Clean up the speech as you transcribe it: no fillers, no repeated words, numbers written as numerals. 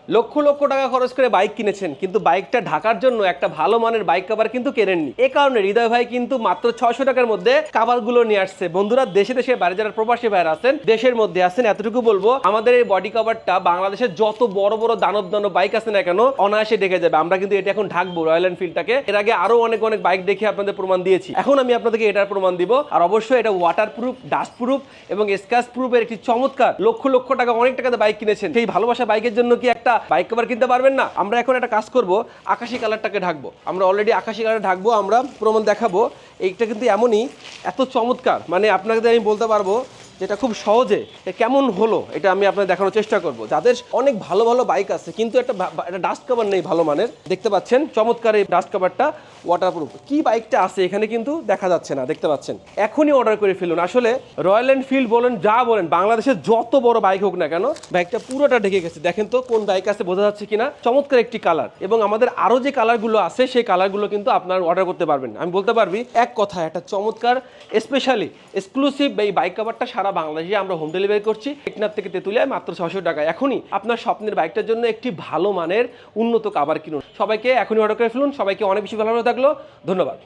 লক্ষ লক্ষ টাকা খরচ করে বাইক কিনেছেন, কিন্তু বাইকটা ঢাকার জন্য একটা ভালো মানের বাইক কভার কিন্তু কেনেননি। এ কারণে হৃদয় ভাই কিন্তু মাত্র 600 টাকার মধ্যে কাভারগুলো নিয়ে আসছে। বন্ধুরা, দেশে দেশে বাইরে যারা প্রবাসী ভাইরা আছেন, দেশের মধ্যে আছেন, এতটুকু বলবো আমাদের এই বডি কভারটা বাংলাদেশের যত বড় বড় দানব দানব বাইক আছে না কেন অনায়াসে ঢেকে যাবে। আমরা কিন্তু এটা এখন ঢাকবো রয়্যাল এনফিল্ডটাকে। এর আগে আরো অনেক অনেক বাইক দেখে আপনাদের প্রমাণ দিয়েছি, এখন আমি আপনাদেরকে এটার প্রমাণ দিব। আর অবশ্যই এটা ওয়াটার প্রুফ, ডাস্ট প্রুফ এবং স্ক্র্যাচ প্রুফের একটি চমৎকার লক্ষ লক্ষ টাকা অনেক টাকাতে বাইক কিনেছেন, সেই ভালোবাসা বাইকের জন্য কি একটা বাইক কভার কিনতে পারবেন না? আমরা এখন একটা কাজ করব, আকাশি কালারটাকে ঢাকবো। আমরা অলরেডি আকাশি কালার ঢাকবো, আমরা প্রমাণ দেখাবো। এইটা কিন্তু এমনই এত চমৎকার, মানে আপনাকে আমি বলতে পারবো যেটা খুব সহজে কেমন হলো এটা আমি আপনাদের দেখানোর চেষ্টা করব। যাদের অনেক ভালো ভালো বাইক আছে কিন্তু একটা ডাস্ট কভার নেই ভালো মানের, দেখতে পাচ্ছেন চমৎকার এই ডাস্ট কভারটা ওয়াটারপ্রুফ। কি বাইকটা আছে এখানে কিন্তু দেখা যাচ্ছে না, দেখতে পাচ্ছেন। এখনই অর্ডার করে ফেলুন। আসলে রয়্যাল এনফিল্ড বলেন, যা বলেন, বাংলাদেশের যত বড় বাইক হোক না কেন, বাইকটা পুরোটা ঢেকে গেছে। দেখেন তো কোন বাইক আছে, বোঝা যাচ্ছে কিনা। চমৎকার একটি কালার, এবং আমাদের আরো যে কালারগুলো আছে সেই কালারগুলো কিন্তু আপনার অর্ডার করতে পারবেন। আমি বলতে পারবি এক কথা, একটা চমৎকার স্পেশালি এক্সক্লুসিভ এই বাইক কভারটা সারা বাংলাদেশে আমরা হোম ডেলিভারি করছি। টেকনাফ থেকে তেতুলিয়ায় মাত্র 600 টাকা। এখনই আপনার স্বপ্নের বাইকটার জন্য একটি ভালো মানের উন্নত কভার কিনুন। সবাইকে এখনই অর্ডার করে ফেলুন। সবাইকে অনেক বেশি ভালো থাকলো, ধন্যবাদ।